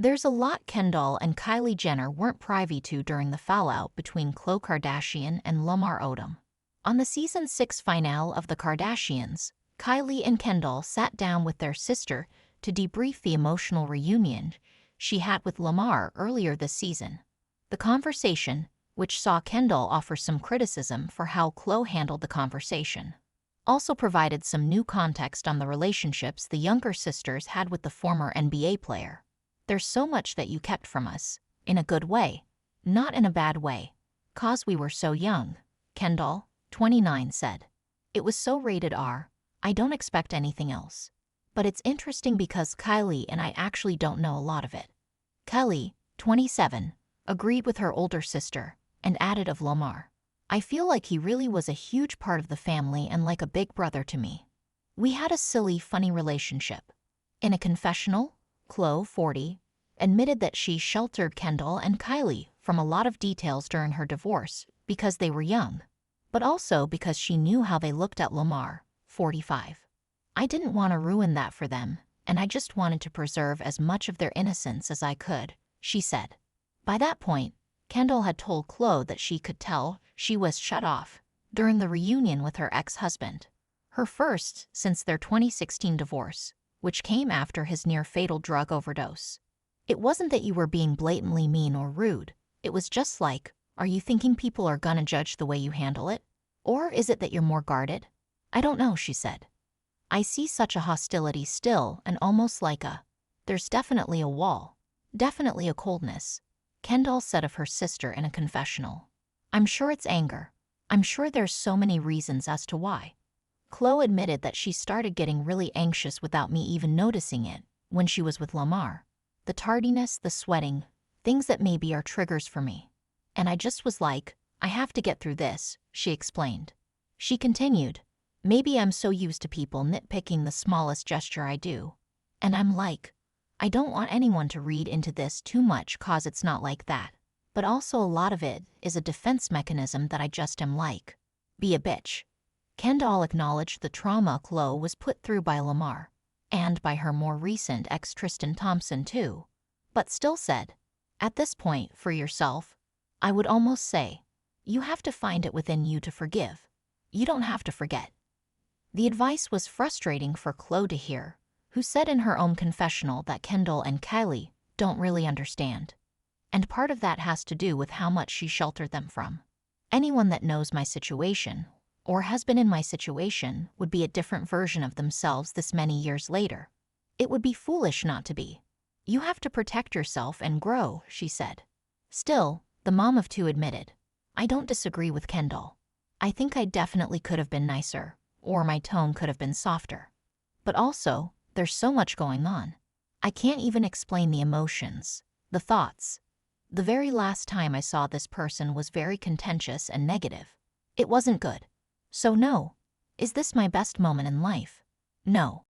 There's a lot Kendall and Kylie Jenner weren't privy to during the fallout between Khloé Kardashian and Lamar Odom. On the season 6 finale of The Kardashians, Kylie and Kendall sat down with their sister to debrief the emotional reunion she had with Lamar earlier this season. The conversation, which saw Kendall offer some criticism for how Khloé handled the conversation, also provided some new context on the relationships the younger sisters had with the former NBA player. "There's so much that you kept from us, in a good way, not in a bad way, 'cause we were so young," Kendall, 29, said. "It was so rated R, I don't expect anything else. But it's interesting because Kylie and I actually don't know a lot of it." Kylie, 27, agreed with her older sister and added of Lamar, "I feel like he really was a huge part of the family and like a big brother to me. We had a silly, funny relationship." In a confessional, Khloé, 40, admitted that she sheltered Kendall and Kylie from a lot of details during her divorce because they were young, but also because she knew how they looked at Lamar, 45. "I didn't want to ruin that for them, and I just wanted to preserve as much of their innocence as I could," she said. By that point, Kendall had told Khloé that she could tell she was shut off during the reunion with her ex-husband, her first since their 2016 divorce, which came after his near-fatal drug overdose. "It wasn't that you were being blatantly mean or rude. It was just like, are you thinking people are gonna judge the way you handle it? Or is it that you're more guarded? I don't know," she said. "I see such a hostility still and almost like there's definitely a wall, definitely a coldness," Kendall said of her sister in a confessional. "I'm sure it's anger. I'm sure there's so many reasons as to why." Khloé admitted that she started getting really anxious without me even noticing it when she was with Lamar. "The tardiness, the sweating, things that maybe are triggers for me. And I just was like, I have to get through this," she explained. She continued, "Maybe I'm so used to people nitpicking the smallest gesture I do. And I'm like, I don't want anyone to read into this too much 'cause it's not like that. But also a lot of it is a defense mechanism that I just am like, be a bitch." Kendall acknowledged the trauma Khloé was put through by Lamar, and by her more recent ex Tristan Thompson too, but still said, "At this point, for yourself, I would almost say, you have to find it within you to forgive. You don't have to forget." The advice was frustrating for Khloé to hear, who said in her own confessional that Kendall and Kylie don't really understand. "And part of that has to do with how much she sheltered them from. Anyone that knows my situation, or has been in my situation, would be a different version of themselves this many years later. It would be foolish not to be. You have to protect yourself and grow," she said. Still, the mom of two admitted, "I don't disagree with Kendall. I think I definitely could have been nicer, or my tone could have been softer. But also, there's so much going on. I can't even explain the emotions, the thoughts. The very last time I saw this person was very contentious and negative. It wasn't good. So no. Is this my best moment in life? No.